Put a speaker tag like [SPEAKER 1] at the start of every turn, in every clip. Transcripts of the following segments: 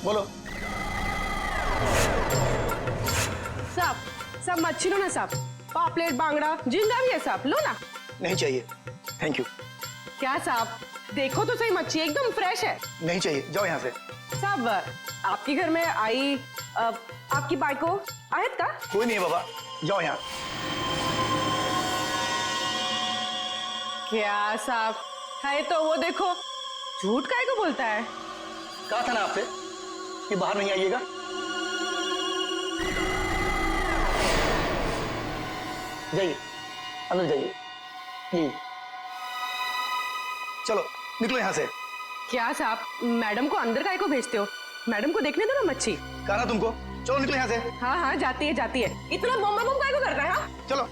[SPEAKER 1] बोलो।
[SPEAKER 2] साहब, सब मच्छी लो ना साहब, पापलेट, बांगड़ा, जिंदा भी है साहब, लो ना।
[SPEAKER 1] नहीं चाहिए, थैंक यू।
[SPEAKER 2] क्या साहब, देखो तो सही, मच्छी एकदम फ्रेश है।
[SPEAKER 1] नहीं चाहिए, जाओ यहाँ से।
[SPEAKER 2] साहब, आपके घर में आई आपकी बाइको आयत का?
[SPEAKER 1] कोई नहीं है बाबा, जाओ यहाँ।
[SPEAKER 2] क्या साहब, है तो वो देखो, झूठ काहे को बोलता है?
[SPEAKER 1] कहा था ना आपसे कि बाहर नहीं आइएगा। जाइए, अंदर जाइए प्लीज। चलो निकलो यहाँ से।
[SPEAKER 2] क्या साहब, मैडम को अंदर काहे को भेजते हो? मैडम को देखने दो ना मच्छी।
[SPEAKER 1] कहा ना तुमको, चलो निकलो यहाँ से।
[SPEAKER 2] हाँ हाँ, जाती है जाती है, इतना बम बम काहे को करता है? हाँ
[SPEAKER 1] चलो।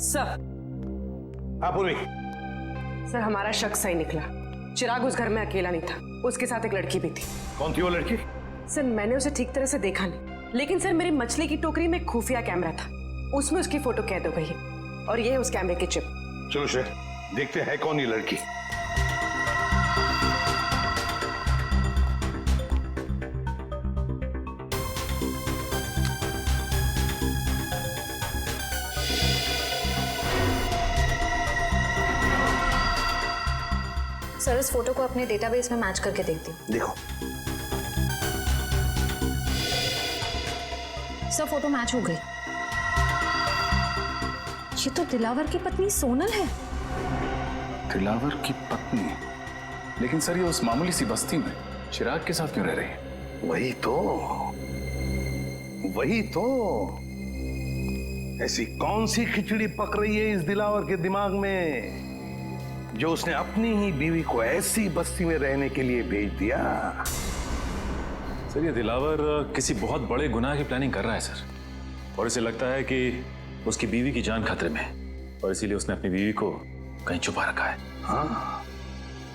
[SPEAKER 2] सर।
[SPEAKER 1] हाँ पूर्वी।
[SPEAKER 2] सर, हमारा शक सही निकला। चिराग उस घर में अकेला नहीं था, उसके साथ एक लड़की भी थी।
[SPEAKER 1] कौन थी वो लड़की?
[SPEAKER 2] सर, मैंने उसे ठीक तरह से देखा नहीं, लेकिन सर मेरी मछली की टोकरी में एक खुफिया कैमरा था, उसमें उसकी फोटो कैद हो गई है, और ये है उस कैमरे की चिप।
[SPEAKER 3] चलो श्रेय, देखते हैं कौन ये लड़की।
[SPEAKER 4] सर, इस फोटो को अपने डेटाबेस में मैच करके देखती हूँ।
[SPEAKER 1] देखो।
[SPEAKER 4] सर, फोटो मैच हो गई। ये तो दिलावर की पत्नी सोनल है।
[SPEAKER 5] दिलावर की पत्नी? लेकिन सर, ये उस मामूली सी बस्ती में चिराग के साथ क्यों रह रही है?
[SPEAKER 3] वही तो ऐसी कौन सी खिचड़ी पक रही है इस दिलावर के दिमाग में जो उसने अपनी ही बीवी को ऐसी बस्ती में रहने के लिए भेज दिया?
[SPEAKER 5] सर, ये दिलावर किसी बहुत बड़े गुनाह की प्लानिंग कर रहा है सर, और इसे लगता है कि उसकी बीवी की जान खतरे में है, और इसीलिए उसने अपनी बीवी को कहीं छुपा रखा है।
[SPEAKER 3] हाँ,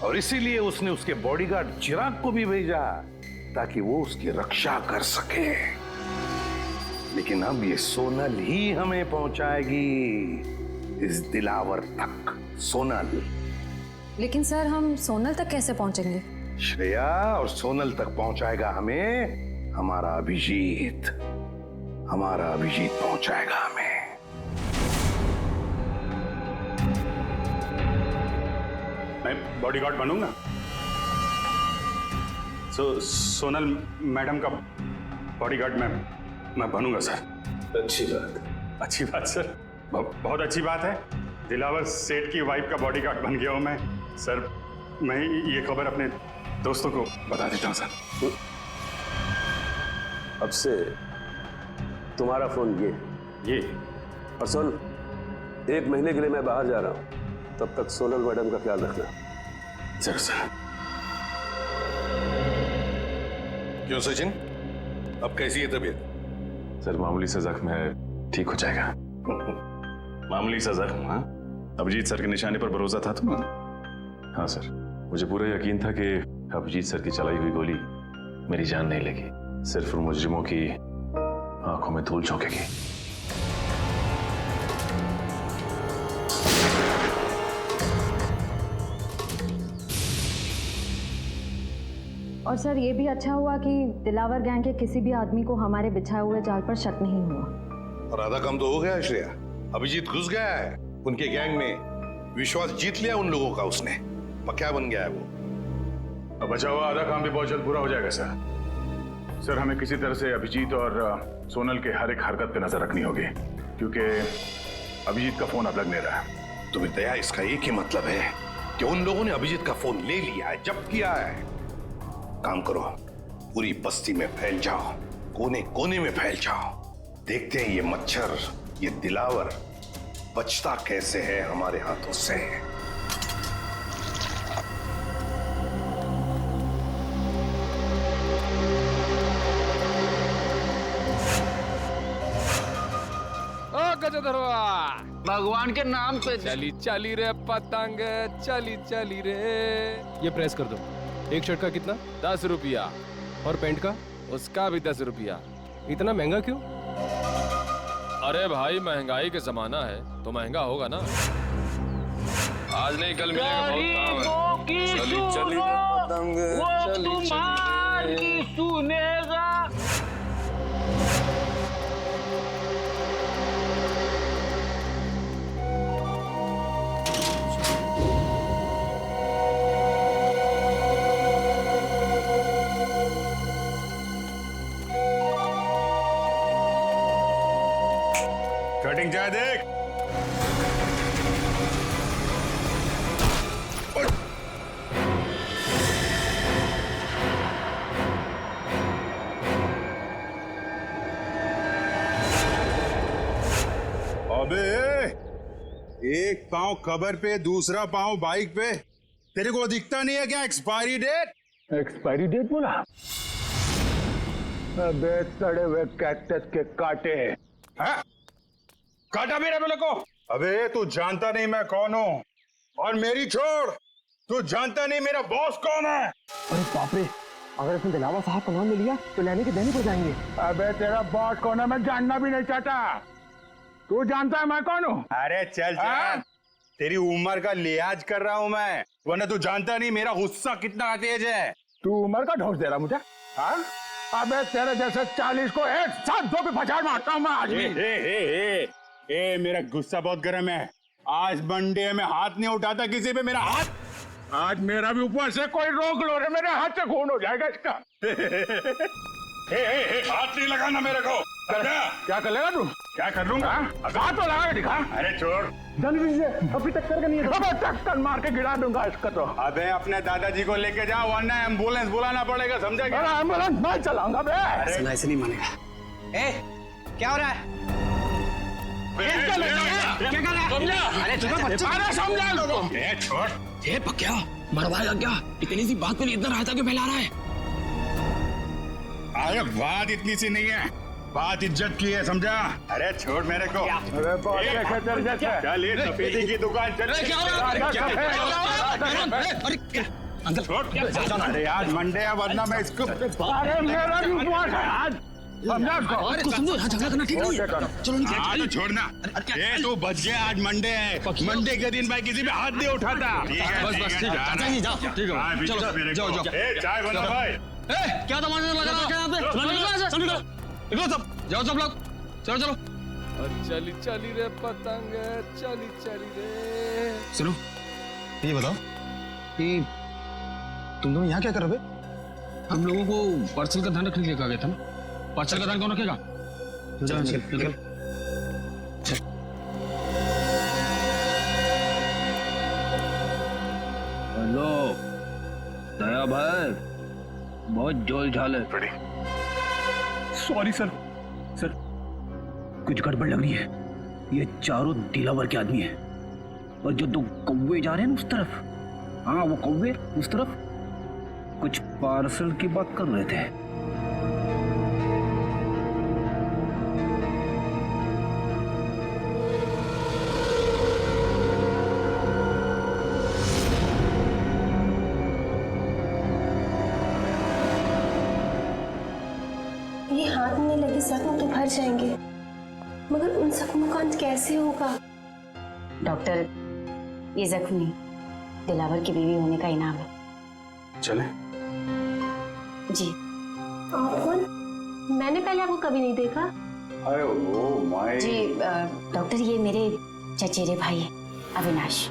[SPEAKER 3] और इसीलिए उसने उसके बॉडीगार्ड चिराग को भी भेजा ताकि वो उसकी रक्षा कर सके। लेकिन अब ये सोनल ही हमें पहुंचाएगी इस दिलावर तक। सोनल।
[SPEAKER 4] लेकिन सर, हम सोनल तक कैसे पहुंचेंगे?
[SPEAKER 3] श्रेया और सोनल तक पहुंचाएगा हमें हमारा अभिजीत। हमारा अभिजीत पहुंचाएगा हमें।
[SPEAKER 6] मैं बॉडीगार्ड बनूंगा। सोनल मैडम का बॉडीगार्ड मैं बनूंगा सर। अच्छी बात सर, बहुत अच्छी बात है। दिलावर सेठ की वाइफ का बॉडीगार्ड बन गया हूं मैं सर। मैं ये खबर अपने दोस्तों को बता देता हूं सर।
[SPEAKER 7] अब से तुम्हारा फोन ये और सुन, 1 महीने के लिए मैं बाहर जा रहा हूं, तब तक सोनल मैडम का ख्याल रखना।
[SPEAKER 6] जरूर सर।
[SPEAKER 3] क्यों सचिन, अब कैसी है तबीयत?
[SPEAKER 5] सर, मामूली सा जख्म है, ठीक हो जाएगा।
[SPEAKER 6] मामूली सा जख्म? हाँ, अभिजीत सर के निशाने पर भरोसा था तुम्हें?
[SPEAKER 5] हाँ सर, मुझे पूरा यकीन था कि अभिजीत सर की चलाई हुई गोली मेरी जान नहीं लेगी, सिर्फ उन मुजरिमों की आंखों में धूल झोंकेगी।
[SPEAKER 4] और सर, ये भी अच्छा हुआ कि दिलावर गैंग के किसी भी आदमी को हमारे बिछाए हुए जाल पर शक नहीं हुआ।
[SPEAKER 3] और आधा काम तो हो गया है श्रेया। अभिजीत घुस गया है उनके गैंग में, विश्वास जीत लिया उन लोगों का उसने, पक्का बन गया है वो।
[SPEAKER 6] अब बचा हुआ आधा काम भी बहुत जल्द पूरा हो जाएगा सर। सर, हमें किसी तरह से अभिजीत और सोनल के हर एक हरकत पे नजर रखनी होगी, क्योंकि अभिजीत का फोन अब लग नहीं रहा है।
[SPEAKER 3] तुम्हें दया, इसका एक ही मतलब है कि उन लोगों ने अभिजीत का फोन ले लिया है, जब्त किया है। काम करो, पूरी बस्ती में फैल जाओ, कोने कोने में फैल जाओ। देखते हैं ये मच्छर, ये दिलावर बचता कैसे है हमारे हाथों से।
[SPEAKER 8] भगवान के नाम पे
[SPEAKER 9] चली चली रे पतंग, चली चली रे। ये प्रेस कर दो। एक शर्ट का कितना? 10 रुपया। और पैंट का? उसका भी 10 रुपया। इतना महंगा क्यों? अरे भाई महंगाई के जमाना है तो महंगा होगा ना। आज नहीं कल मिलेगा, बहुत काम है। चली चली पतंग चली चली
[SPEAKER 8] सुनेगा।
[SPEAKER 6] कटिंग चाहे देख। अबे एक पाँव खबर पे दूसरा पाँव बाइक पे, तेरे को दिखता नहीं है क्या एक्सपायरी डेट?
[SPEAKER 1] एक्सपायरी डेट बोला? अबे सड़े हुए कैक्टस के कांटे।
[SPEAKER 6] हाँ? काटा मेरे बोले को? अबे तू जानता नहीं मैं कौन हूँ, और मेरी छोड़, तू जानता नहीं मेरा बॉस कौन है।
[SPEAKER 1] अरे बाप रे, अगर इसने दिलावर साहब का नाम ले लिया तो लेने के देने पड़ जाएंगे। अबे तेरा बॉस कौन है मैं जानना भी नहीं चाहता। तू जानता है मैं कौन हूँ?
[SPEAKER 6] अरे चल चल, तेरी उम्र का लिहाज कर रहा हूँ मैं, वरना तू जानता नहीं मेरा गुस्सा कितना तेज है।
[SPEAKER 1] तू उम्र का ढोस दे रहा मुझे? हाँ? अबे तेरे जैसे 40 को एक साथ दो पे पछाड़ मारता हूँ मैं आज भी।
[SPEAKER 6] ए मेरा गुस्सा बहुत गर्म है। आज मंडे में हाथ नहीं उठाता किसी पे मेरा हाथ।
[SPEAKER 1] आज मेरा भी ऊपर से कोई रोक लो रे, मेरे हाथ से खून हो जाएगा इसका।
[SPEAKER 6] हाथ नहीं लगाना मेरे को।
[SPEAKER 1] क्या कर लेगा तू?
[SPEAKER 6] क्या कर लूंगा?
[SPEAKER 1] हाथ तो लगा के दिखा।
[SPEAKER 6] अरे छोड़,
[SPEAKER 1] जल्दी से, अभी टक्कर का नहीं है। अबे टक्कर मार के गिरा दूंगा इसका तो।
[SPEAKER 6] अबे अपने दादाजी को लेके जाओ, वरना एम्बुलेंस बुलाना पड़ेगा, समझा क्या?
[SPEAKER 1] अरे एम्बुलेंस मैं चलाऊंगा बे।
[SPEAKER 10] ऐसे नहीं मानेगा। ए, क्या हो रहा है?
[SPEAKER 6] क्या
[SPEAKER 10] क्या कर रहा है? अरे तुम्हें बच्चा
[SPEAKER 6] समझा लोगों। छोड़,
[SPEAKER 10] ये पक्या मरवाएगा क्या? इतनी सी बात पे इतना रायता क्यों फैला रहा है?
[SPEAKER 6] अरे बात इतनी सी नहीं है, बात इज्जत की है, समझा? अरे छोड़ मेरे को।
[SPEAKER 1] अरे बहुत खतर जैसे।
[SPEAKER 6] चल ये सफेदी की दुकान चल।
[SPEAKER 10] अंकल
[SPEAKER 6] छोड़। अरे आज मंडे है, वरना मैं इसको।
[SPEAKER 1] अरे मेरा भी उपवास है आज, समझा उसको?
[SPEAKER 10] अरे कुछ समझो, यहाँ झगड़ा करना ठीक नहीं है। चलो निकल।
[SPEAKER 6] हाँ तो छोड़ना। ये तू बच गया, आज मंडे है, मंडे के दिन मैं किसी पे हाथ नहीं उठाता।
[SPEAKER 10] बस बस ठीक है, चाचा जी जाओ। ठीक है चलो जाओ जाओ।
[SPEAKER 6] चाय बना भाई।
[SPEAKER 10] क्या तमाशा लगा रहा है यहाँ पे? चलो निकलो, निकलो सब, जाओ सब लोग, चलो चलो।
[SPEAKER 9] और चली चली रे पतंग चली चली रे।
[SPEAKER 10] सुनो, ये बताओ कि तुम दोनों यहाँ क्या कर रहे हो? हम लोगों को पार्सल का ध्यान रखने के लिए कहा गया था ना। पार्सल का ध्यान कौन रखेगा? चल।
[SPEAKER 8] हेलो दया भाई, बहुत जोल झाल है।
[SPEAKER 10] सॉरी सर, कुछ गड़बड़ लग रही है। ये चारों दिलावर के आदमी हैं, और जो दो कौवे जा रहे हैं ना उस तरफ, हाँ वो कौवे उस तरफ कुछ पार्सल की बात कर रहे थे।
[SPEAKER 11] ये हाथ में लगे जख्म तो भर जाएंगे, मगर उन जख्मों का अंत कैसे होगा?
[SPEAKER 4] डॉक्टर, ये जख्म नहीं, दिलावर की बीवी होने का इनाम है।
[SPEAKER 6] चले?
[SPEAKER 11] जी। आप कौन? मैंने पहले आपको कभी नहीं देखा।
[SPEAKER 6] अरे ओ माय।
[SPEAKER 4] जी डॉक्टर, ये मेरे चचेरे भाई है अविनाश।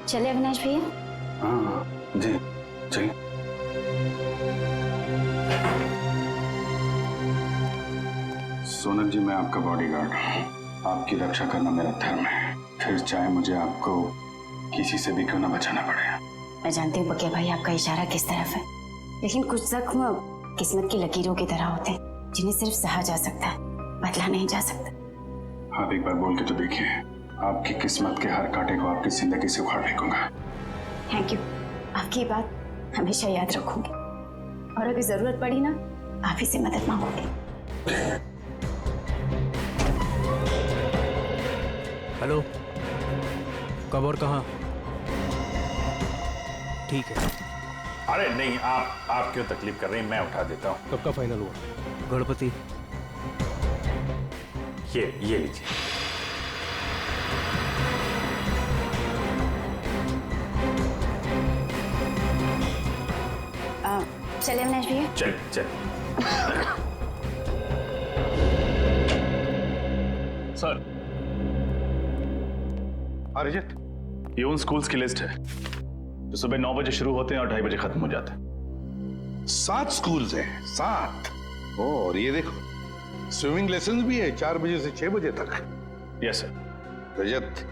[SPEAKER 4] चले अविनाश भैया?
[SPEAKER 6] हाँ जी चलिए। सोनल जी, मैं आपका बॉडीगार्ड हूँ, आपकी रक्षा करना मेरा धर्म है, फिर चाहे मुझे आपको किसी से भी क्यों ना बचाना पड़े।
[SPEAKER 4] मैं जानती हूँ पक्के भाई आपका इशारा किस तरफ है, लेकिन कुछ जख्म किस्मत की लकीरों की तरह होते हैं जिन्हें सिर्फ सहा जा सकता है, बदला नहीं जा सकता।
[SPEAKER 6] आप एक बार बोल के तो देखिए, आपकी किस्मत के हर कांटे को आपकी जिंदगी से उखाड़ फेंकूंगा।
[SPEAKER 4] थैंक यू, आपकी ये बात हमेशा याद रखूंगी, और अगर जरूरत पड़ी ना आप ही से मदद मांगूंगी।
[SPEAKER 10] हेलो, कब और कहाँ? ठीक है,
[SPEAKER 6] अरे नहीं, आप क्यों तकलीफ कर रही हैं, मैं उठा देता हूँ।
[SPEAKER 10] कब का फाइनल हुआ? गणपति,
[SPEAKER 6] ये लीजिए।
[SPEAKER 4] चलिए अविनाश भैया।
[SPEAKER 6] चल।
[SPEAKER 5] सर,
[SPEAKER 3] अरिजीत,
[SPEAKER 5] ये उन स्कूल्स की लिस्ट है जो सुबह 9 बजे शुरू होते हैं और 2:30 बजे खत्म हो जाते हैं।
[SPEAKER 3] 7 स्कूल्स हैं, 7। और ये देखो, स्विमिंग लेसन भी है 4 बजे से 6 बजे तक।
[SPEAKER 5] Yes sir.
[SPEAKER 3] रजत,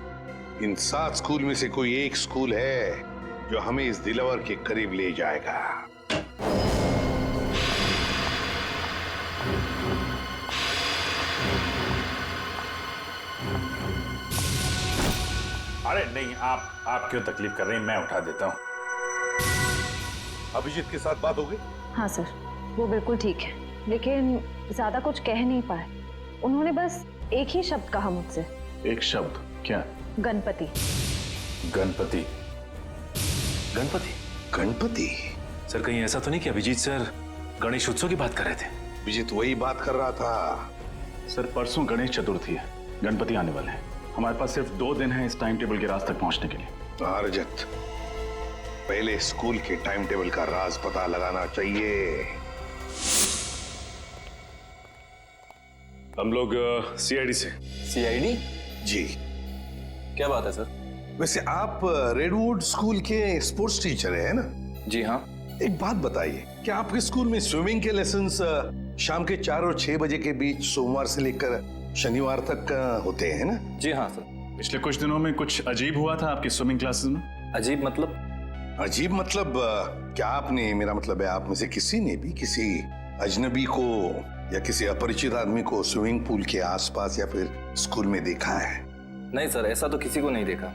[SPEAKER 3] इन 7 स्कूल में से कोई एक स्कूल है जो हमें इस दिलावर के करीब ले जाएगा।
[SPEAKER 6] अरे नहीं, आप क्यों तकलीफ कर रही हैं, मैं उठा देता हूँ।
[SPEAKER 3] अभिजीत के साथ बात हो गई?
[SPEAKER 12] हाँ सर, वो बिल्कुल ठीक है, लेकिन ज्यादा कुछ कह नहीं पाए। उन्होंने बस एक ही शब्द कहा मुझसे।
[SPEAKER 5] एक शब्द? क्या?
[SPEAKER 12] गणपति।
[SPEAKER 6] गणपति?
[SPEAKER 3] गणपति?
[SPEAKER 5] सर, कहीं ऐसा तो नहीं कि अभिजीत सर गणेश उत्सव की बात कर रहे थे?
[SPEAKER 3] अभिजीत वही बात कर रहा था।
[SPEAKER 5] सर, परसों गणेश चतुर्थी है, गणपति आने वाले हैं। हमारे पास सिर्फ 2 दिन है इस टाइम टेबल के राज तक पहुंचने के लिए।
[SPEAKER 3] रजत, पहले स्कूल के टाइम टेबल का राज पता लगाना चाहिए।
[SPEAKER 5] हम लोग सीआईडी से।
[SPEAKER 3] सीआईडी? जी।
[SPEAKER 5] क्या बात है सर?
[SPEAKER 3] वैसे आप रेडवुड स्कूल के स्पोर्ट्स टीचर हैं ना?
[SPEAKER 5] जी हाँ।
[SPEAKER 3] एक बात बताइए, क्या आपके स्कूल में स्विमिंग के लेसन्स शाम के 4 और 6 बजे के बीच सोमवार से लेकर शनिवार तक होते हैं ना?
[SPEAKER 5] जी हाँ सर। पिछले कुछ दिनों में कुछ अजीब हुआ था आपकी स्विमिंग क्लासेस में।
[SPEAKER 3] अजीब मतलब? अजीब मतलब क्या आपने, मेरा मतलब है आप में से किसी ने भी किसी अजनबी को या किसी अपरिचित आदमी को स्विमिंग पूल के आसपास या फिर स्कूल में देखा है?
[SPEAKER 13] नहीं सर, ऐसा तो किसी को नहीं देखा।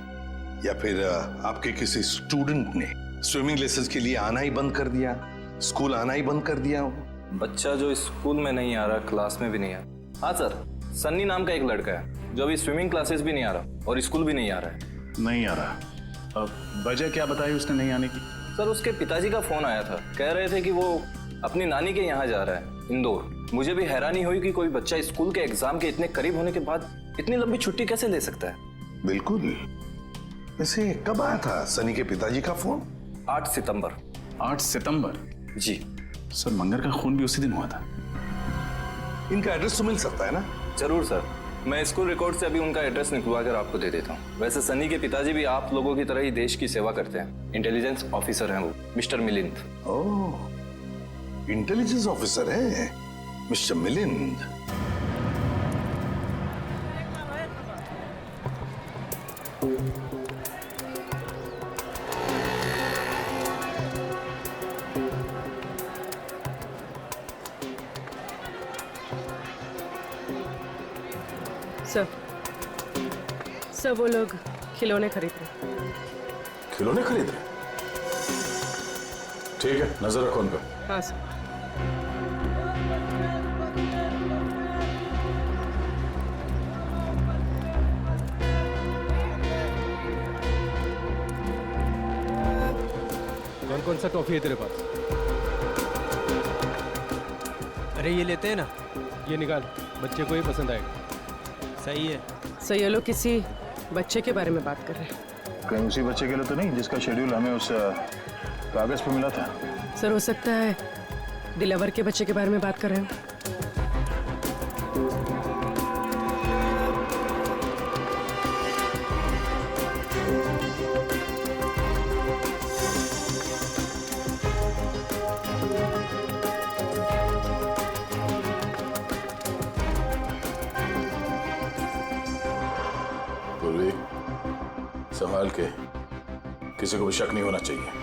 [SPEAKER 3] या फिर आपके किसी स्टूडेंट ने स्विमिंग लेसन्स के लिए आना ही बंद कर दिया, स्कूल आना ही बंद कर दिया हो?
[SPEAKER 13] बच्चा जो स्कूल में नहीं आ रहा, क्लास में भी नहीं आ रहा। हाँ सर, सन्नी नाम का एक लड़का है जो अभी स्विमिंग क्लासेस भी नहीं आ रहा और स्कूल भी नहीं आ रहा है।
[SPEAKER 5] नहीं आ रहा? अब वजह क्या बताई उसने नहीं आने की?
[SPEAKER 13] सर, उसके पिताजी का फोन आया था, कह रहे थे कि वो अपनी नानी के यहाँ जा रहा है, इंदौर। मुझे भी हैरानी हुई कि कोई बच्चा स्कूल के एग्जाम के इतने करीब होने के बाद इतनी लंबी छुट्टी कैसे ले सकता है।
[SPEAKER 3] बिल्कुल। वैसे कब आया था सनी के पिताजी का फोन?
[SPEAKER 13] 8 सितंबर।
[SPEAKER 5] 8 सितंबर?
[SPEAKER 13] जी
[SPEAKER 5] सर, मंगर का खून भी उसी दिन हुआ था।
[SPEAKER 3] इनका एड्रेस तो मिल सकता है ना?
[SPEAKER 13] जरूर सर, मैं स्कूल रिकॉर्ड से अभी उनका एड्रेस निकलवा कर आपको दे देता हूँ। वैसे सनी के पिताजी भी आप लोगों की तरह ही देश की सेवा करते हैं, इंटेलिजेंस ऑफिसर हैं वो, मिस्टर मिलिंद।
[SPEAKER 3] ओह, इंटेलिजेंस ऑफिसर है मिस्टर मिलिंद।
[SPEAKER 2] सर वो लोग खिलौने खरीद रहे।
[SPEAKER 3] खिलौने खरीद रहे? ठीक है, नजर रखो उन पर।
[SPEAKER 2] हाँ सर।
[SPEAKER 10] कौन कौन सा टॉफी है तेरे पास? अरे ये लेते हैं ना, ये निकाल, बच्चे को ही पसंद आएगा। सही है।
[SPEAKER 2] सर, ये लोग किसी बच्चे के बारे में बात कर रहे हैं।
[SPEAKER 5] कहीं उसी बच्चे के लिए तो नहीं जिसका शेड्यूल हमें उस कागज पर मिला था?
[SPEAKER 2] सर, हो सकता है दिलावर के बच्चे के बारे में बात कर रहे हैं।
[SPEAKER 3] संभाल के, किसी को भी शक नहीं होना चाहिए।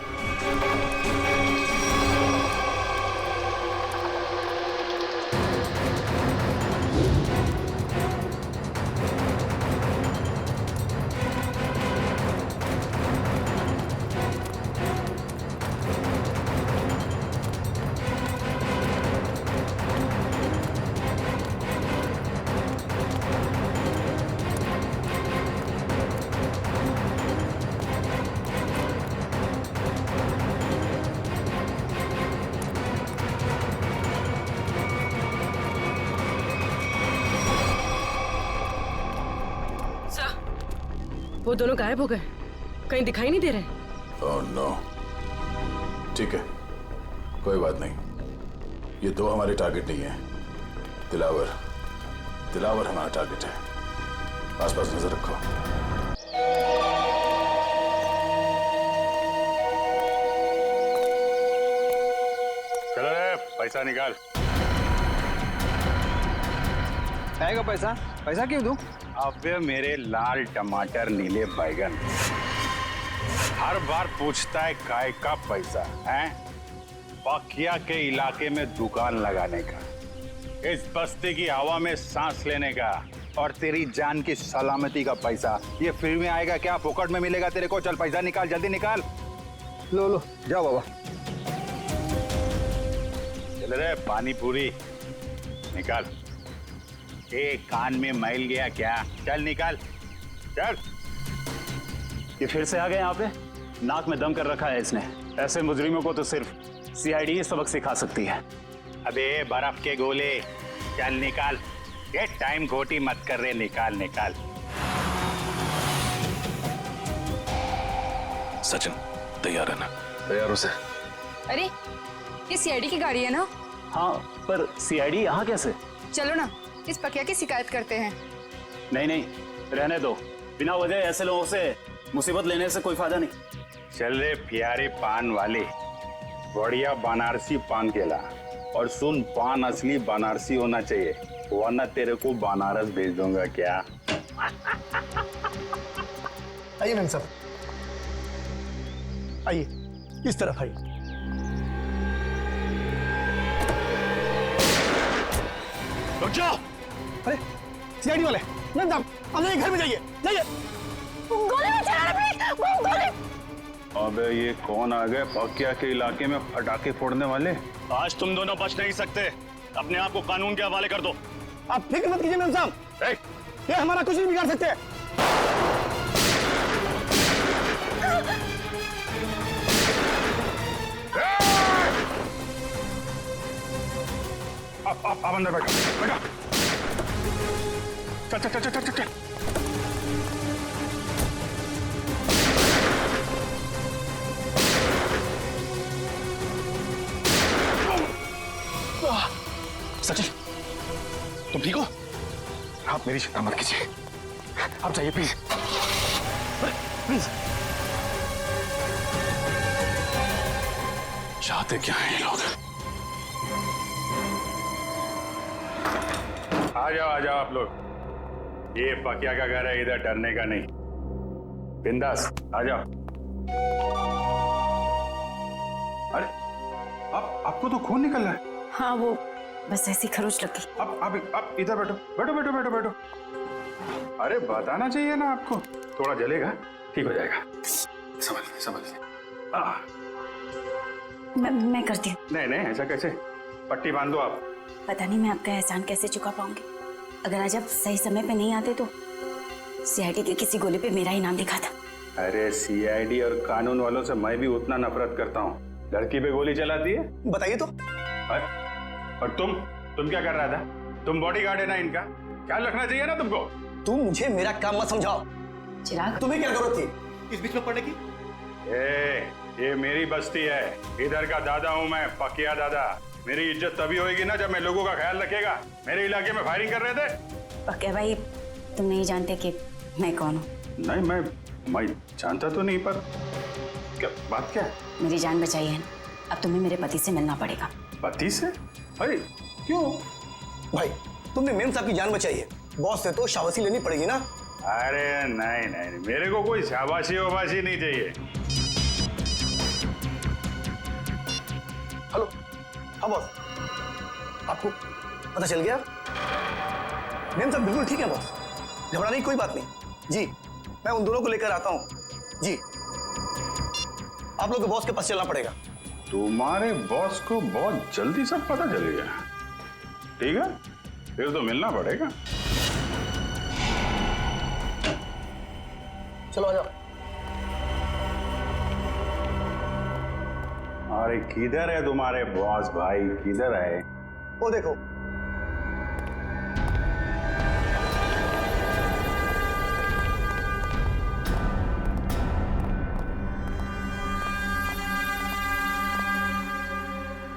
[SPEAKER 2] वो दोनों गायब हो गए, कहीं दिखाई नहीं दे रहे।
[SPEAKER 3] Oh no. ठीक है, कोई बात नहीं। ये दो हमारे टारगेट नहीं है। दिलावर हमारा टारगेट है। आसपास नजर रखो।
[SPEAKER 6] चलो रे, पैसा निकाल।
[SPEAKER 10] आएगा पैसा? पैसा क्यों दूं?
[SPEAKER 6] अबे मेरे लाल टमाटर नीले बैगन, हर बार पूछता है काय का पैसा है? पकिया के इलाके में दुकान लगाने का, इस बस्ती की हवा में सांस लेने का, और तेरी जान की सलामती का पैसा। ये फ्री में आएगा क्या? फोकट में मिलेगा तेरे को? चल पैसा निकाल, जल्दी निकाल।
[SPEAKER 10] लो जाओ बाबा।
[SPEAKER 6] चल रे, पानी पूरी निकाल। कान में मैल गया क्या? चल निकाल, चल।
[SPEAKER 10] ये फिर से आ गए यहाँ पे? नाक में दम कर रखा है इसने। ऐसे मुजरिमों को तो सिर्फ सीआईडी सबक सिखा सकती है।
[SPEAKER 6] अबे बर्फ के गोले, चल निकाल। ये टाइम खोटी मत कर रहे, निकाल।
[SPEAKER 5] सचिन तैयार है ना? तैयार हो से?
[SPEAKER 14] अरे ये सीआईडी की गाड़ी है ना?
[SPEAKER 10] हाँ, पर सीआईडी यहाँ कैसे?
[SPEAKER 14] चलो ना, इस पकिया की शिकायत करते हैं।
[SPEAKER 10] नहीं, रहने दो। बिना वजह ऐसे लोगों से मुसीबत लेने से कोई फायदा नहीं।
[SPEAKER 6] चल रे प्यारे पान वाले, बढ़िया बनारसी पान केला। और सुन, पान असली बनारसी होना चाहिए, वरना तेरे को बनारस भेज दूंगा। क्या?
[SPEAKER 1] आइए मैम साहब, आइए इस तरफ आइए।
[SPEAKER 6] रुक जाओ।
[SPEAKER 1] अरे सीआईडी वाले, मैम साहब आप जाइए, घर में जाइए।
[SPEAKER 14] गोली में चला प्लीज, गोली।
[SPEAKER 6] अबे ये कौन आ गए पकिया के इलाके में पटाखे फोड़ने वाले?
[SPEAKER 10] आज तुम दोनों बच नहीं सकते। अपने आप को कानून के हवाले कर दो।
[SPEAKER 1] आप फिक्र मत कीजिए मैम साहब, ये हमारा कुछ नहीं बिगाड़ सकते।
[SPEAKER 6] आप अंदर बैठो। चल।
[SPEAKER 1] सचिन, तुम ठीक हो? आप मेरी चिंता मत कीजिए, आप जाइए प्लीज।
[SPEAKER 3] चाहते क्या हैं ये लोग?
[SPEAKER 6] आ जाओ आप लोग। ये पकिया का घर है, इधर डरने का नहीं। बिंदास आ जाओ। अरे आपको तो खून निकल रहा है।
[SPEAKER 4] हाँ, वो बस ऐसी खरोच लगी।
[SPEAKER 6] आप इधर बैठो। अरे बताना चाहिए ना आपको, थोड़ा जलेगा, ठीक हो जाएगा। संभल।
[SPEAKER 4] मैं करती हूँ।
[SPEAKER 6] नहीं, ऐसा कैसे? पट्टी बांध दो आप।
[SPEAKER 4] पता नहीं मैं आपका एहसान कैसे चुका पाऊंगी। अगर आज आप सही समय पे नहीं आते तो सीआईडी के किसी गोले पे मेरा ही नाम लिखा था।
[SPEAKER 6] अरे सीआईडी और कानून वालों से मैं भी उतना नफरत करता हूँ। लड़की पे गोली चलाती है?
[SPEAKER 1] बताइए तो।
[SPEAKER 6] और तुम क्या कर रहा था? तुम बॉडीगार्ड है ना इनका, ख्याल रखना चाहिए ना तुमको।
[SPEAKER 1] तुम मुझे मेरा काम मत समझाओ।
[SPEAKER 4] चिराग,
[SPEAKER 1] तुम्हें क्या जरूरत थी इस बीच में पड़ने की?
[SPEAKER 6] ये मेरी बस्ती है, इधर का दादा हूँ मैं, पकिया दादा। मेरी इज्जत तभी होगी ना जब मैं लोगों का ख्याल रखेगा। मेरे इलाके में फायरिंग कर रहे थे।
[SPEAKER 4] पक्के भाई, तुम नहीं जानते कि मैं कौन हूँ?
[SPEAKER 6] नहीं, मैं जानता तो नहीं, पर क्या बात क्या है?
[SPEAKER 4] मेरी जान बचाई है ना, अब तुम्हें मेरे पति से मिलना पड़ेगा।
[SPEAKER 6] पति से? अरे क्यों?
[SPEAKER 1] भाई तुमने मेम साहब की जान बचाई है, बॉस से तो शाबाशी लेनी पड़ेगी ना।
[SPEAKER 6] अरे नहीं, मेरे को कोई शाबाशी वाबाशी नहीं चाहिए।
[SPEAKER 1] हेलो, हाँ बॉस, आपको पता चल गया? मेम साहब बिल्कुल ठीक है बॉस, घबराने की कोई बात नहीं। जी, मैं उन दोनों को लेकर आता हूँ। जी, आप लोग के बॉस के पास चलना पड़ेगा।
[SPEAKER 6] तुम्हारे बॉस को बहुत जल्दी सब पता चल गया। ठीक है, फिर तो मिलना पड़ेगा।
[SPEAKER 1] चलो आ जाओ।
[SPEAKER 6] अरे किधर है तुम्हारे बॉस भाई, किधर है?
[SPEAKER 1] वो देखो।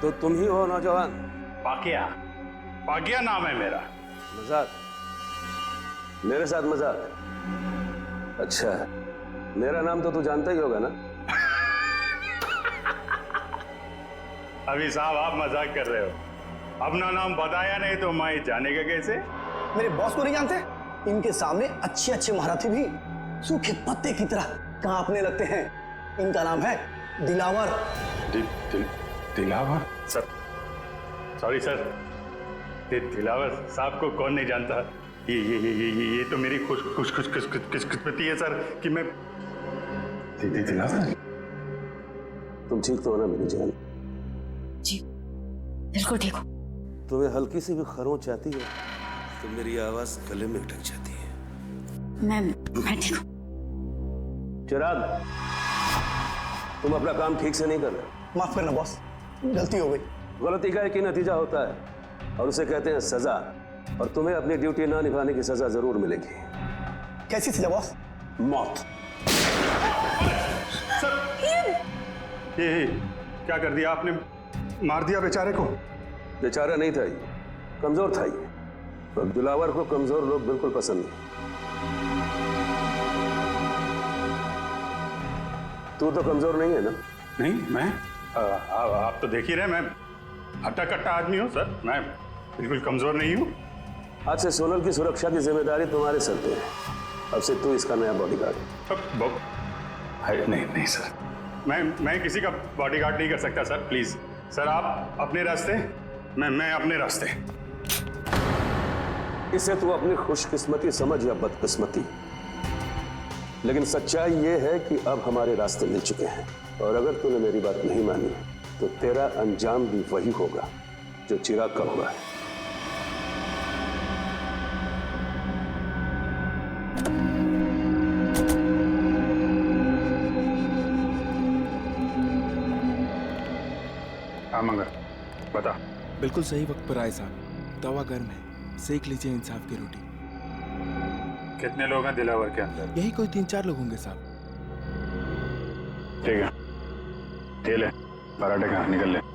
[SPEAKER 7] तो तुम ही हो नौजवान?
[SPEAKER 6] पाकिया, पाकिया नाम है मेरा।
[SPEAKER 7] मजाक? मेरे साथ मजाक? अच्छा, मेरा नाम तो तू जानता ही होगा ना?
[SPEAKER 6] अभी साहब आप मजाक कर रहे हो, अपना नाम बताया नहीं तो मैं जानेगा कैसे?
[SPEAKER 1] मेरे बॉस को नहीं जानते? इनके सामने अच्छे अच्छे महारथी भी सूखे पत्ते की तरह कांपने लगते हैं। इनका नाम है Dilawar.
[SPEAKER 6] Dilawar? Sir, sorry sir, Dilawar साहब को कौन नहीं जानता? ये तो मेरी खुशकिस्मती है सर कि मैं दिलावर।
[SPEAKER 7] तुम ठीक तो हो ना मेरी जान?
[SPEAKER 4] जी बिल्कुल ठीक हो।
[SPEAKER 7] तुम्हें हल्की सी भी खरोंच आती है तो मेरी आवाज गले में अटक जाती है।
[SPEAKER 4] मैं ठीक हूँ।
[SPEAKER 7] चिराग, तुम अपना काम ठीक से नहीं कर रहे।
[SPEAKER 1] माफ करना बॉस, गलती हो गई।
[SPEAKER 7] गलती का एक ही नतीजा होता है और उसे कहते हैं सजा, और तुम्हें अपनी ड्यूटी ना निभाने की सजा जरूर मिलेगी।
[SPEAKER 1] कैसी सजा बॉस?
[SPEAKER 7] मौत।
[SPEAKER 6] सर, ये क्या कर दिया आपने? मार दिया बेचारे को?
[SPEAKER 7] बेचारा नहीं था ये, कमजोर था ये, और दिलावर को कमजोर लोग बिल्कुल पसंद नहीं। तू तो कमजोर नहीं है ना?
[SPEAKER 6] नहीं, मैं आप तो देख ही रहे, मैं हट्टा कट्टा आदमी हूँ सर, मैं बिल्कुल कमजोर नहीं हूँ।
[SPEAKER 7] आज से सोनल की सुरक्षा की जिम्मेदारी तुम्हारे सर पे है। अब से तू इसका नया बॉडीगार्ड है।
[SPEAKER 6] नहीं सर, मैं किसी का बॉडीगार्ड नहीं कर सकता सर, प्लीज सर, आप अपने रास्ते, मैं अपने रास्ते।
[SPEAKER 7] इसे तू अपनी खुशकिस्मती समझ या बदकिस्मती, लेकिन सच्चाई ये है कि अब हमारे रास्ते मिल चुके हैं, और अगर तूने मेरी बात नहीं मानी तो तेरा अंजाम भी वही होगा जो चिराग का हुआ है।
[SPEAKER 6] हाँ मंगर, बता।
[SPEAKER 15] बिल्कुल सही वक्त पर आए साहब, तवा गर्म है, सेक लीजिए इंसाफ की रोटी।
[SPEAKER 6] कितने लोग हैं दिलावर के अंदर?
[SPEAKER 15] यही कोई 3-4 लोग होंगे साहब।
[SPEAKER 6] ठीक है, ये ले पराठे खा, निकल ले।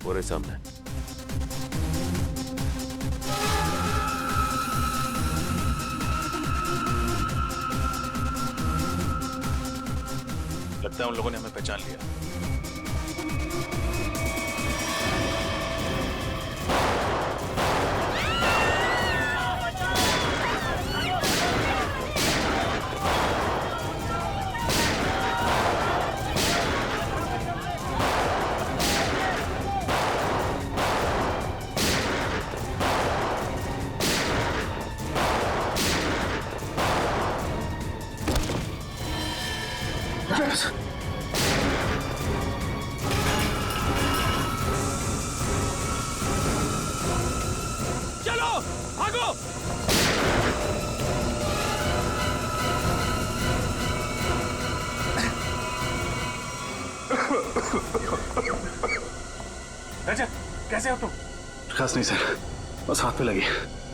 [SPEAKER 5] पूरे सामने। लगता है उन लोगों ने हमें पहचान लिया।
[SPEAKER 14] चलो भागो।
[SPEAKER 6] रजत, कैसे हो तुम?
[SPEAKER 5] खास नहीं सर, बस हाथ पे लगी।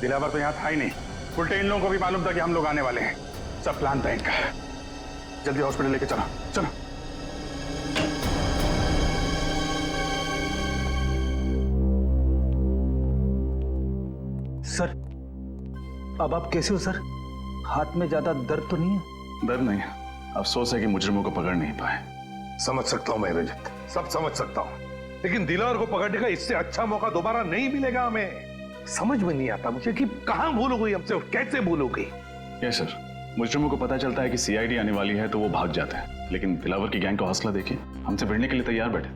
[SPEAKER 6] दिलावर तो यहाँ था ही नहीं, उल्टे इन लोगों को भी मालूम था कि हम लोग आने वाले हैं। सब प्लान था इनका। जल्दी हॉस्पिटल लेके चलो, चलो।
[SPEAKER 10] सर, अब आप कैसे हो सर? हाथ में ज्यादा दर्द तो नहीं है?
[SPEAKER 5] दर्द नहीं है, अफसोस है कि मुजरिमों को पकड़ नहीं पाए।
[SPEAKER 3] समझ सकता हूं मैं रजत, सब समझ सकता हूं, लेकिन दिलावर को पकड़ने का इससे अच्छा मौका दोबारा नहीं मिलेगा हमें। समझ में नहीं आता मुझे कि कहां भूल हो गई हमसे और कैसे भूल हो गई।
[SPEAKER 5] यस सर, मुजरिमों को पता चलता है कि सीआईडी आने वाली है तो वो भाग जाते हैं, लेकिन दिलावर की गैंग का हौसला देखिए, हमसे भिड़ने के लिए तैयार बैठे।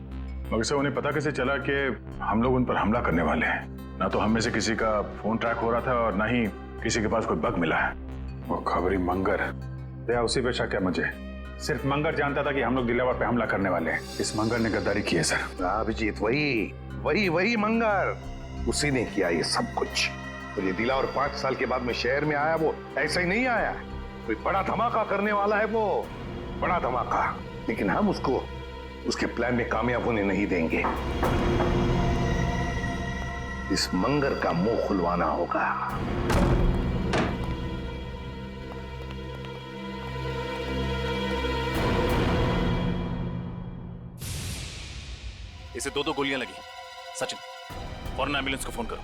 [SPEAKER 6] मगर से उन्हें पता कैसे चला कि हम लोग उन पर हमला करने वाले हैं? ना तो हम में से किसी का फोन ट्रैक हो रहा था और ना ही किसी के पास कोई बग मिला है। वो खबरी मंगर, दया उसी पे शक है मुझे। सिर्फ मंगर जानता था कि हम लोग दिलावर पे हमला करने वाले हैं। इस मंगर ने गद्दारी की है सर।
[SPEAKER 3] अभिजीत, वही मंगर, उसी ने किया ये सब कुछ। तो ये दिलावर 5 साल के बाद में शहर में आया, वो ऐसा ही नहीं आया, कोई बड़ा धमाका करने वाला है वो, बड़ा धमाका। लेकिन हम उसको उसके प्लान में कामयाब होने नहीं देंगे। इस मंगर का मुंह खुलवाना होगा।
[SPEAKER 5] इसे 2 गोलियां लगी। सचिन, फौरन एम्बुलेंस को फोन करो।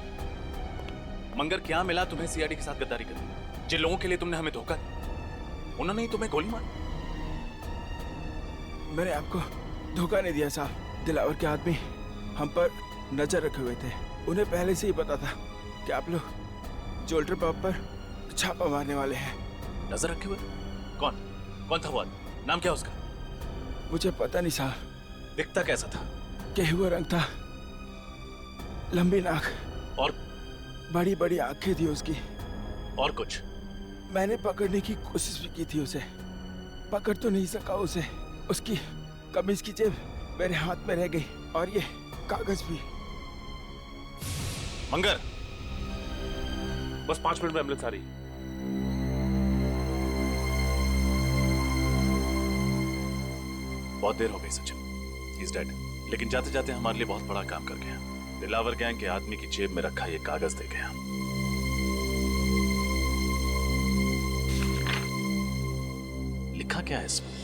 [SPEAKER 5] मंगर, क्या मिला तुम्हें सीआईडी के साथ गद्दारी करके? जिन लोगों के लिए तुमने हमें धोखा दिया, उन्होंने ही तुम्हें गोली मारी।
[SPEAKER 15] मैंने आपको धोखा नहीं दिया साहब। दिलावर के आदमी हम पर नजर रखे हुए थे। उन्हें पहले से ही पता था कि आप लोग जोल्टर पब पर छापा मारने वाले हैं।
[SPEAKER 5] नजर रखे हुए? कौन था वो? नाम क्या उसका?
[SPEAKER 15] मुझे पता नहीं साहब।
[SPEAKER 5] दिखता कैसा था?
[SPEAKER 15] गेहुआ रंग था, लंबी नाक
[SPEAKER 5] और
[SPEAKER 15] बड़ी बड़ी आंखें थी उसकी।
[SPEAKER 5] और कुछ?
[SPEAKER 15] मैंने पकड़ने की कोशिश भी की थी उसे, पकड़ तो नहीं सका उसे। उसकी कमीज की जेब मेरे हाथ में रह गई और ये कागज भी।
[SPEAKER 5] मंगर, बस 5 मिनट में एम्बुलेंस आ रही। बहुत देर हो गई सचिन, ही इज डेड। लेकिन जाते जाते हमारे लिए बहुत बड़ा काम कर गया। दिलावर गैंग के आदमी की जेब में रखा ये कागज दे गया। लिखा क्या है इसमें?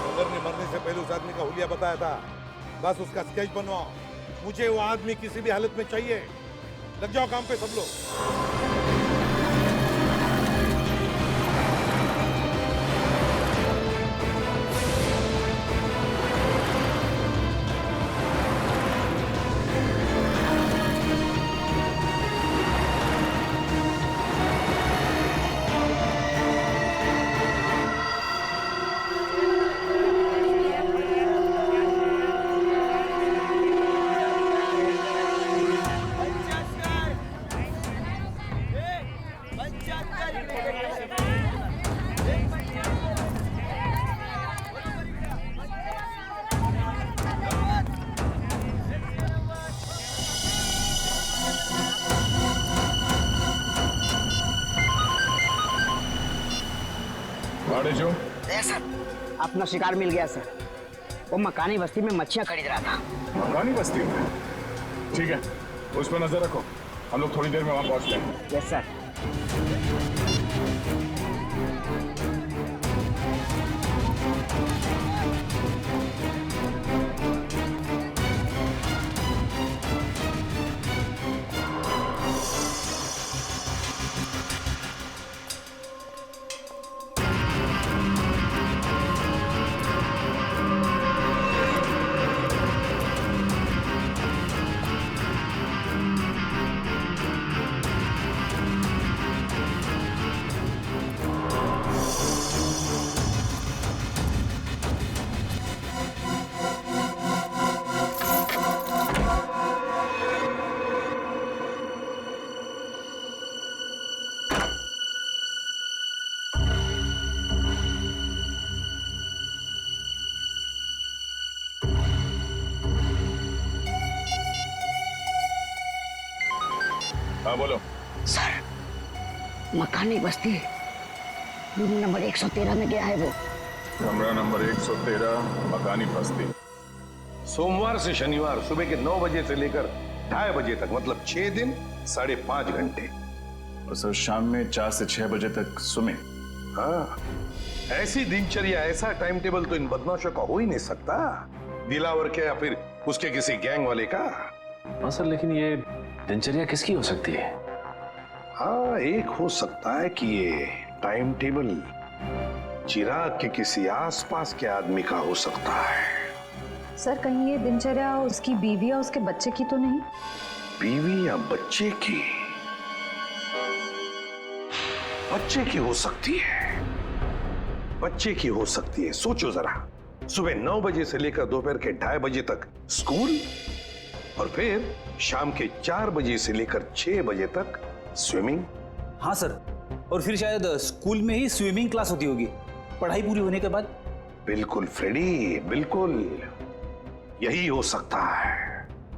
[SPEAKER 16] मंगर ने मरने से पहले उस आदमी का हुलिया बताया था। बस उसका स्केच बनवाओ। मुझे वो आदमी किसी भी हालत में चाहिए। लग जाओ काम पे सब लोग।
[SPEAKER 17] सर, अपना शिकार मिल गया सर। वो मकानी बस्ती में मच्छियां खरीद रहा था।
[SPEAKER 6] मकानी बस्ती? ठीक है, उस पर नजर रखो। हम लोग थोड़ी देर में वहां पहुंचते हैं।
[SPEAKER 17] Yes sir.
[SPEAKER 6] हाँ बोलो।
[SPEAKER 17] सर, मकानी बस्ती रूम नंबर 113 में गया है वो।
[SPEAKER 6] कमरा नंबर 113, मकानी बस्ती।
[SPEAKER 3] सोमवार से शनिवार सुबह के 9 बजे से लेकर 2:30 बजे तक, मतलब 6 दिन 5.5 घंटे।
[SPEAKER 6] और सर शाम में 4 से 6 बजे तक स्विमिंग।
[SPEAKER 3] हाँ, ऐसी दिनचर्या, ऐसा टाइम टेबल तो इन बदमाशों का हो ही नहीं सकता। दिलावर के या फिर उसके किसी गैंग वाले का।
[SPEAKER 5] हाँ सर, लेकिन ये दिनचर्या किसकी हो सकती है?
[SPEAKER 3] हाँ, एक हो सकता है कि ये टाइम टेबल चिराग के किसी आसपास के आदमी का हो सकता है।
[SPEAKER 12] सर, कहीं ये दिनचर्या उसकी बीवी या उसके बच्चे की तो नहीं?
[SPEAKER 3] बीवी या बच्चे की? बच्चे की हो सकती है, बच्चे की हो सकती है। सोचो जरा, सुबह 9 बजे से लेकर दोपहर के 2:30 बजे तक स्कूल और फिर शाम के 4 बजे से लेकर 6 बजे तक स्विमिंग।
[SPEAKER 10] हाँ सर, और फिर शायद स्कूल में ही स्विमिंग क्लास होती होगी पढ़ाई पूरी होने के बाद।
[SPEAKER 3] बिल्कुल फ्रेडी, बिल्कुल यही हो सकता है।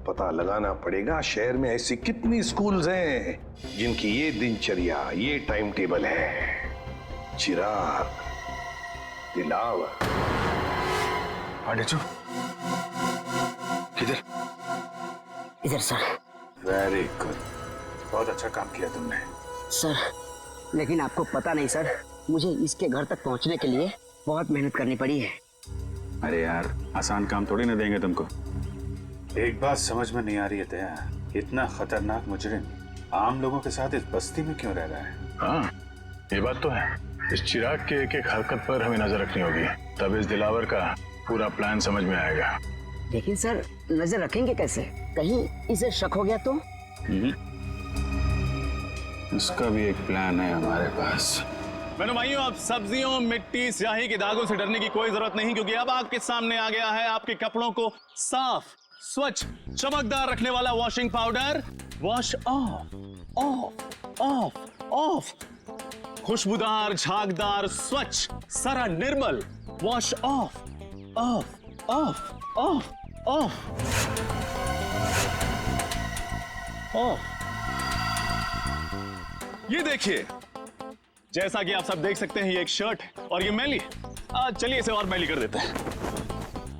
[SPEAKER 3] पता लगाना पड़ेगा शहर में ऐसी कितनी स्कूल्स हैं जिनकी ये दिनचर्या, ये टाइम टेबल है। चिराग, दिलावर।
[SPEAKER 6] आडेचो, किधर?
[SPEAKER 17] इधर सर।
[SPEAKER 6] वेरी गुड, बहुत अच्छा काम किया तुमने
[SPEAKER 17] सर। लेकिन आपको पता नहीं सर, मुझे इसके घर तक पहुंचने के लिए बहुत मेहनत करनी पड़ी है।
[SPEAKER 6] अरे यार, आसान काम थोड़ी ना देंगे तुमको। एक बात समझ में नहीं आ रही है दया, इतना खतरनाक मुजरिम आम लोगों के साथ इस बस्ती में क्यों रह रहा है?
[SPEAKER 18] हाँ, ये बात तो है। इस चिराग के एक एक हरकत पर हमें नजर रखनी होगी, तब इस दिलावर का पूरा प्लान समझ में आएगा।
[SPEAKER 17] लेकिन सर, नजर रखेंगे कैसे? कहीं इसे शक हो गया तो?
[SPEAKER 6] इसका भी एक प्लान है हमारे पास।
[SPEAKER 5] मैडम भाइयों, अब सब्जियों, मिट्टी, स्याही के दागों से डरने की कोई जरूरत नहीं, क्योंकि अब आपके सामने आ गया है आपके कपड़ों को साफ, स्वच्छ, चमकदार रखने वाला washing powder. Wash off, off, off, off. खुशबूदार, झागदार, स्वच्छ, सारा निर्मल। Wash off, off, off, off, off, off. ये देखिए, जैसा कि आप सब देख सकते हैं, ये एक शर्ट है और ये मैली है। चलिए इसे और मैली कर देते हैं।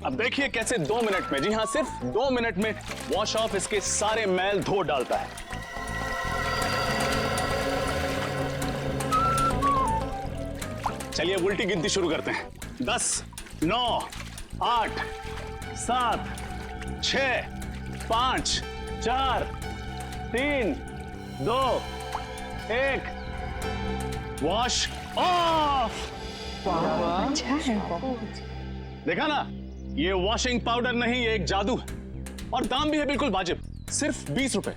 [SPEAKER 5] अब देखिए कैसे 2 मिनट में, जी हाँ सिर्फ 2 मिनट में वॉश ऑफ इसके सारे मैल धो डालता है। चलिए उल्टी गिनती शुरू करते हैं। 10, 9, 8, 7, 6, 5, 4, 3, 2, 1। Wash off.
[SPEAKER 2] अच्छा है।
[SPEAKER 5] देखा ना, ये वॉशिंग पाउडर नहीं, ये एक जादू है और दाम भी है बिल्कुल वाजिब, सिर्फ 20 रुपए।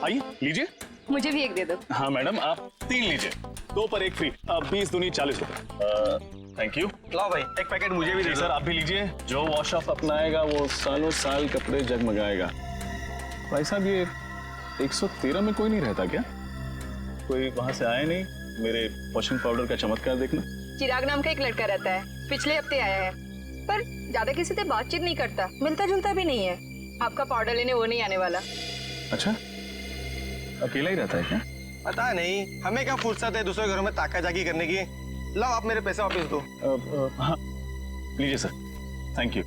[SPEAKER 5] आइए लीजिए।
[SPEAKER 2] मुझे भी एक दे दो।
[SPEAKER 5] हाँ मैडम, आप 3 लीजिए, 2 पर 1 फ्री। 20 दूनी 40 रुपए। Thank you.
[SPEAKER 13] लाओ भाई, एक पैकेट मुझे भी दे
[SPEAKER 5] सर, आप भी लीजिए। जो वॉश ऑफ अपनाएगा वो सालों साल कपड़े जगमगाएगा। भाई साहब, ये 113 में कोई नहीं रहता क्या? कोई वहां से आया नहीं मेरे वॉशिंग पाउडर का चमत्कार देखना?
[SPEAKER 12] चिराग नाम का एक लड़का रहता है, पिछले हफ्ते आया है, पर ज्यादा किसी से बातचीत नहीं करता, मिलता जुलता भी नहीं है। आपका पाउडर लेने वो नहीं आने वाला।
[SPEAKER 6] अच्छा, अकेला ही रहता है क्या?
[SPEAKER 13] पता नहीं, हमें क्या फुर्सत है दूसरे घरों में ताकाजाकी करने की। लाओ आप मेरे पैसे वापस दो।
[SPEAKER 5] हाँ लीजिए सर, थैंक यू।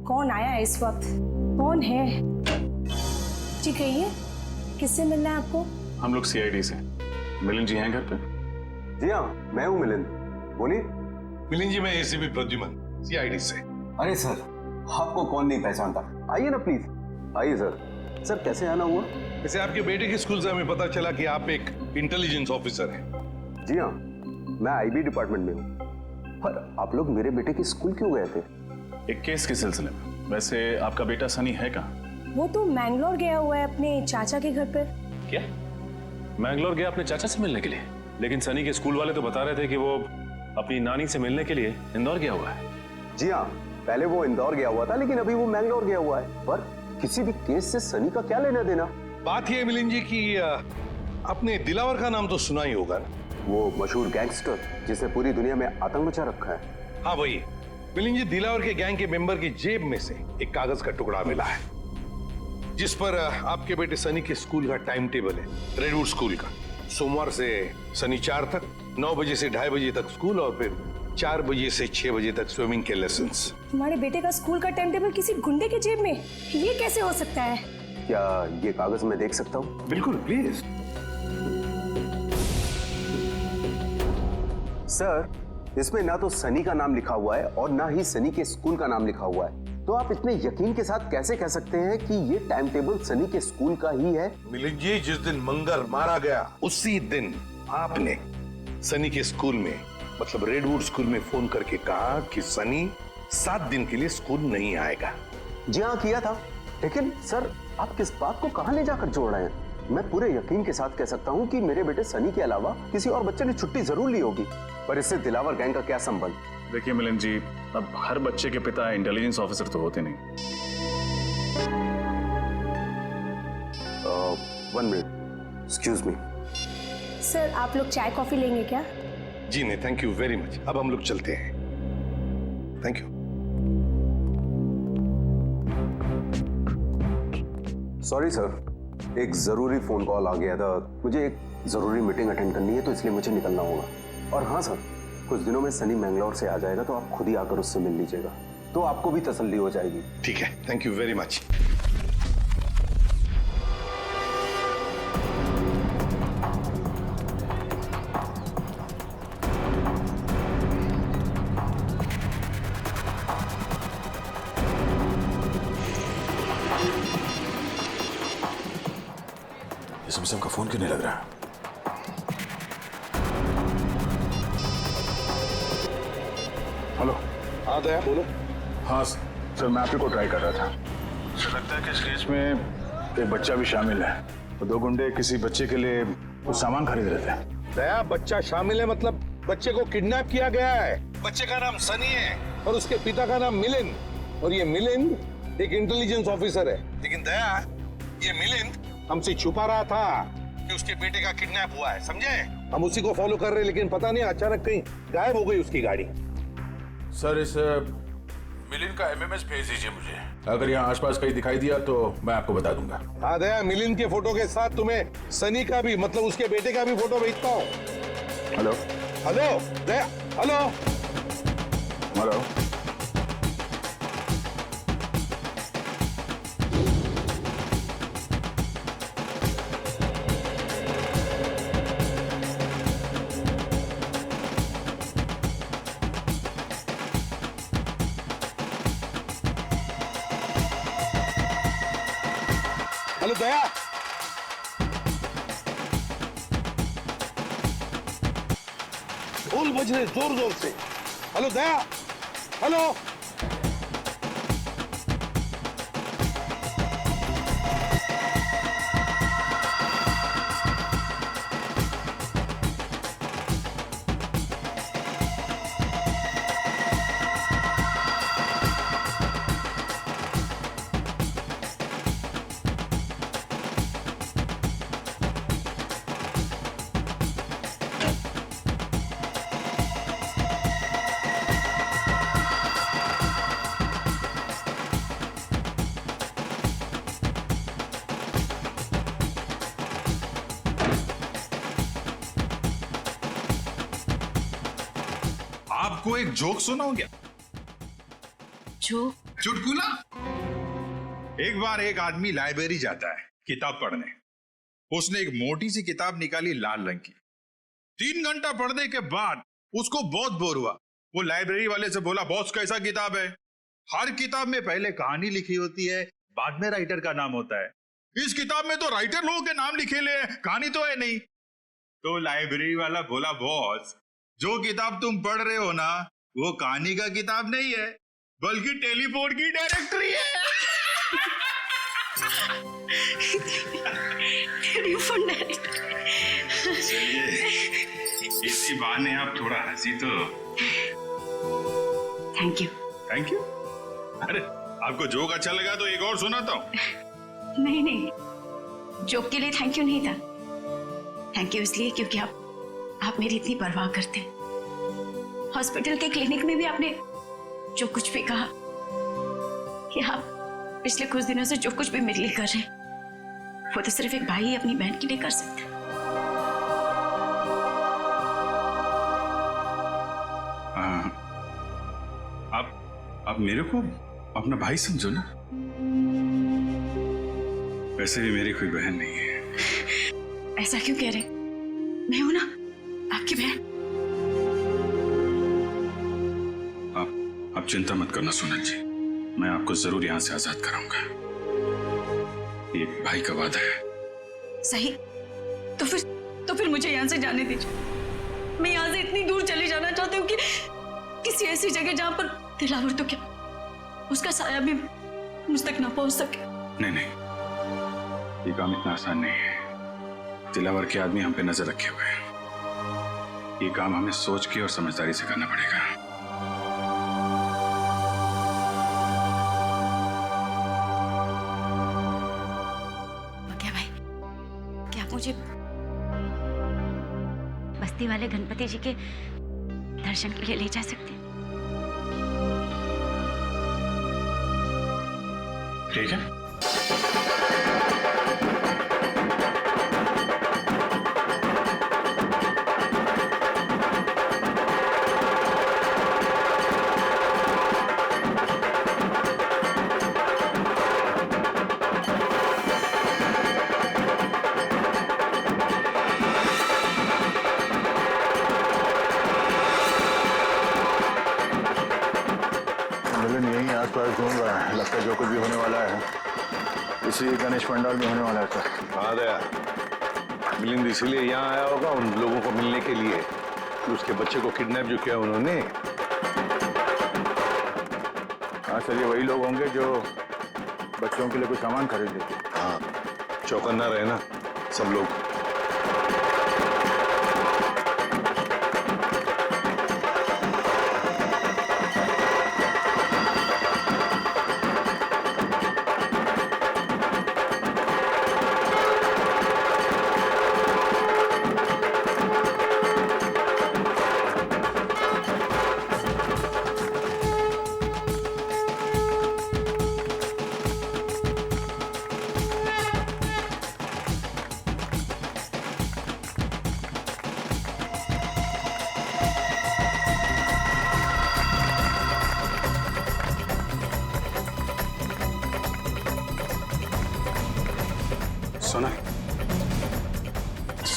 [SPEAKER 11] कौन आया है इस वक्त? कौन है? जी कहिए, किससे मिलना है आपको?
[SPEAKER 6] हम लोग CID से। मिलिंद जी हैं घर पे?
[SPEAKER 7] जी हाँ, मैं हूँ मिलिंद, बोलिए।
[SPEAKER 3] मिलिंद जी, मैं ACP प्रद्युमन, CID से।
[SPEAKER 7] अरे सर, आपको कौन नहीं पहचानता, आइए ना प्लीज। आइए सर। सर कैसे आना हुआ?
[SPEAKER 3] वैसे आपके बेटे के स्कूल से हमें पता चला कि आप एक इंटेलिजेंस ऑफिसर हैं।
[SPEAKER 7] जी हाँ, मैं IB डिपार्टमेंट में हूँ। पर आप लोग मेरे बेटे के स्कूल क्यों गए थे?
[SPEAKER 5] एक केस के सिलसिले में। वैसे आपका बेटा सनी है कहाँ?
[SPEAKER 11] वो तो मैंगलोर गया हुआ है अपने चाचा के घर पर।
[SPEAKER 9] क्या? मैंगलोर गया अपने चाचा से मिलने के लिए? लेकिन सनी के स्कूल वाले तो बता रहे थे कि वो अपनी नानी से मिलने के लिए इंदौर गया हुआ है।
[SPEAKER 7] जी हाँ, पहले वो इंदौर गया हुआ था, लेकिन अभी वो मैंगलोर गया हुआ है। पर किसी भी केस से सनी का क्या लेना देना?
[SPEAKER 3] बात यह है मिलिंद जी कि आपने दिलावर का नाम तो सुना ही होगा ना?
[SPEAKER 7] वो मशहूर गैंगस्टर जिसने पूरी दुनिया में आतंक मचा रखा है।
[SPEAKER 3] हाँ वही। मिलिंद जी, दिलावर के गैंग के मेंबर की जेब में से एक कागज का टुकड़ा मिला है जिस पर आपके बेटे सनी के स्कूल का टाइम टेबल है, रेडवुड स्कूल का। सोमवार से शनिवार तक 9 बजे से 2:30 बजे तक स्कूल और फिर 4 बजे से 6 बजे तक स्विमिंग के लेसन्स।
[SPEAKER 11] तुम्हारे बेटे का स्कूल का टाइम टेबल किसी गुंडे के जेब में? ये कैसे हो सकता है?
[SPEAKER 7] क्या ये कागज मैं देख सकता हूँ?
[SPEAKER 3] बिल्कुल, प्लीज।
[SPEAKER 7] सर, इसमें ना तो सनी का नाम लिखा हुआ है और ना ही सनी के स्कूल का नाम लिखा हुआ है। तो आप इतने यकीन के साथ कैसे कह सकते हैं कि ये टाइम टेबल सनी के स्कूल का ही है?
[SPEAKER 3] मिलिंद जी, जिस दिन मंगर मारा गया उसी दिन आपने सनी के स्कूल में, मतलब रेडवुड स्कूल में फोन करके कहा कि सनी 7 दिन के लिए स्कूल नहीं आएगा।
[SPEAKER 7] जी हाँ, किया था। लेकिन सर, आप किस बात को कहां ले जाकर जोड़ रहे हैं? मैं पूरे यकीन के साथ कह सकता हूँ कि मेरे बेटे सनी के अलावा किसी और बच्चे ने छुट्टी जरूर ली होगी, पर इससे दिलावर गैंग का क्या संबंध?
[SPEAKER 18] देखिए मिलिंद जी, अब हर बच्चे के पिता इंटेलिजेंस ऑफिसर तो होते नहीं।
[SPEAKER 7] 1 मिनट, एक्सक्यूज मी।
[SPEAKER 11] सर आप लोग चाय कॉफी लेंगे क्या?
[SPEAKER 3] जी नहीं, थैंक यू वेरी मच। अब हम लोग चलते हैं। Thank you.
[SPEAKER 7] सॉरी सर, एक जरूरी फोन कॉल आ गया था, मुझे एक जरूरी मीटिंग अटेंड करनी है, तो इसलिए मुझे निकलना होगा। और हाँ सर, कुछ दिनों में सनी मैंगलोर से आ जाएगा, तो आप खुद ही आकर उससे मिल लीजिएगा, तो आपको भी तसल्ली हो जाएगी।
[SPEAKER 3] ठीक है, thank you very much.
[SPEAKER 18] Samsung का फोन क्यों नहीं लग रहा? हेलो।
[SPEAKER 3] हाँ दया बोलो।
[SPEAKER 18] हाँ सर, मैं आप ही को ट्राई कर रहा था। सर लगता है कि इस केस में एक बच्चा भी शामिल है। तो 2 गुंडे किसी बच्चे के लिए कुछ सामान खरीद रहे थे।
[SPEAKER 16] दया, बच्चा शामिल है मतलब बच्चे को किडनैप किया गया है। बच्चे का नाम सनी है और उसके पिता का नाम मिलिंद, और ये मिलिंद एक इंटेलिजेंस ऑफिसर है। लेकिन दया, ये मिलिंद हमसे छुपा रहा था कि उसके बेटे का किडनैप हुआ है, समझे? हम उसी को फॉलो कर रहे हैं, लेकिन पता नहीं अचानक कहीं गायब हो गई उसकी गाड़ी।
[SPEAKER 18] सर इस मिलिंद का एमएमएस भेज दीजिए मुझे। अगर यहाँ आसपास कहीं दिखाई दिया तो मैं आपको बता दूंगा।
[SPEAKER 16] हाँ दया, मिलिंद के फोटो के साथ तुम्हें सनी का भी, मतलब उसके बेटे का भी फोटो भेजता हूँ।
[SPEAKER 18] हेलो
[SPEAKER 16] हेलो दया, हेलो
[SPEAKER 18] हेलो।
[SPEAKER 16] हेलो दया, ढोल बज रहे जोर जोर से। हेलो दया, हेलो।
[SPEAKER 3] आपको एक जोक सुनाऊं क्या?
[SPEAKER 2] जोक?
[SPEAKER 3] चुटकुला। एक बार एक आदमी लाइब्रेरी जाता है किताब पढ़ने। उसने एक मोटी सी किताब निकाली लाल रंग की। 3 घंटा पढ़ने के बाद उसको बहुत बोर हुआ। वो लाइब्रेरी वाले से बोला, बॉस कैसा किताब है? हर किताब में पहले कहानी लिखी होती है, बाद में राइटर का नाम होता है। इस किताब में तो राइटर लोगों के नाम लिखे ले, कहानी तो है नहीं। तो लाइब्रेरी वाला बोला, बॉस जो किताब तुम पढ़ रहे हो ना, वो कहानी का किताब नहीं है, बल्कि टेलीफोन की डायरेक्टरी है।
[SPEAKER 14] Telephone directory.
[SPEAKER 3] चलिए, इसी बहाने आप थोड़ा हंसी तो।
[SPEAKER 4] Thank you.
[SPEAKER 3] Thank you? अरे आपको जोक अच्छा लगा तो एक और सुनाता हूँ।
[SPEAKER 4] नहीं नहीं, जोक के लिए थैंक यू नहीं था। थैंक यू इसलिए क्योंकि आप मेरी इतनी परवाह करते हैं। हॉस्पिटल के क्लिनिक में भी आपने जो कुछ भी कहा कि आप पिछले कुछ दिनों से जो कुछ भी मेरे लिए कर रहे हैं, वो तो सिर्फ एक भाई अपनी बहन के लिए कर सकता है।
[SPEAKER 6] आप मेरे को अपना भाई समझो ना। वैसे भी मेरी कोई बहन नहीं है।
[SPEAKER 4] ऐसा क्यों कह रहे? मैं हूं ना आपकी बहन।
[SPEAKER 6] आप चिंता मत करना सोनल जी, मैं आपको जरूर यहां से आजाद कराऊंगा। ये भाई का वादा है।
[SPEAKER 4] सही, तो फिर मुझे यहाँ से जाने दीजिए। मैं यहाँ से इतनी दूर चली जाना चाहती हूँ कि किसी ऐसी जगह जहाँ पर दिलावर तो क्या, उसका साया भी मुझ तक ना पहुंच सके।
[SPEAKER 6] नहीं, ये काम इतना आसान नहीं है। दिलावर के आदमी हम पे नजर रखे हुए हैं। ये काम हमें सोच के और समझदारी से करना पड़ेगा।
[SPEAKER 4] क्या भाई, क्या आप मुझे बस्ती वाले गणपति जी के दर्शन के लिए ले जा सकते हैं?
[SPEAKER 6] ठीक है।
[SPEAKER 18] मिलन यहीं आसपास घूम रहा है, लगता है जो कुछ भी होने वाला है इसी गणेश पंडाल में होने वाला है सर।
[SPEAKER 3] हाँ दया, मिलिंद इसीलिए यहाँ आया होगा उन लोगों को मिलने के लिए कि उसके बच्चे को किडनैप जो किया उन्होंने।
[SPEAKER 18] हाँ सर, ये वही लोग होंगे जो बच्चों के लिए कुछ सामान खरीद लेते।
[SPEAKER 3] हाँ, चौकन्ना रहना सब लोग।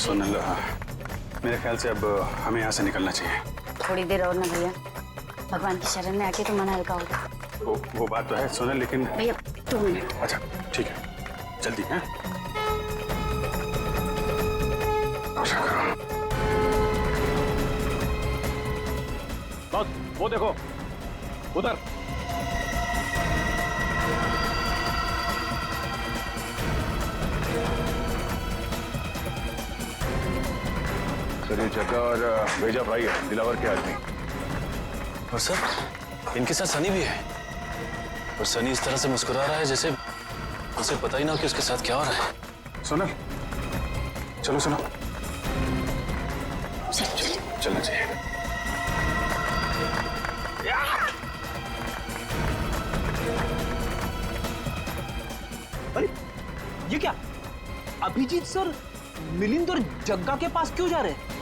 [SPEAKER 6] सोनल, मेरे ख्याल से अब हमें यहाँ से निकलना चाहिए।
[SPEAKER 4] थोड़ी देर और ना भैया, भगवान की शरण में आके तो मन हल्का होगा।
[SPEAKER 6] वो बात तो है सोनल, लेकिन
[SPEAKER 4] भैया 2 मिनट।
[SPEAKER 6] अच्छा ठीक है, जल्दी है।
[SPEAKER 18] वो देखो उधर। सर ये जग्गा और भेजा भाई है, दिलावर के आदमी।
[SPEAKER 13] और सर इनके साथ सनी भी है, और सनी इस तरह से मुस्कुरा रहा है जैसे उसे पता ही ना हो कि उसके साथ क्या हो रहा है।
[SPEAKER 6] सोनल चलो सुनो, चलना चाहिए।
[SPEAKER 10] अरे ये क्या, अभिजीत सर मिलिंद और जग्गा के पास क्यों जा रहे हैं?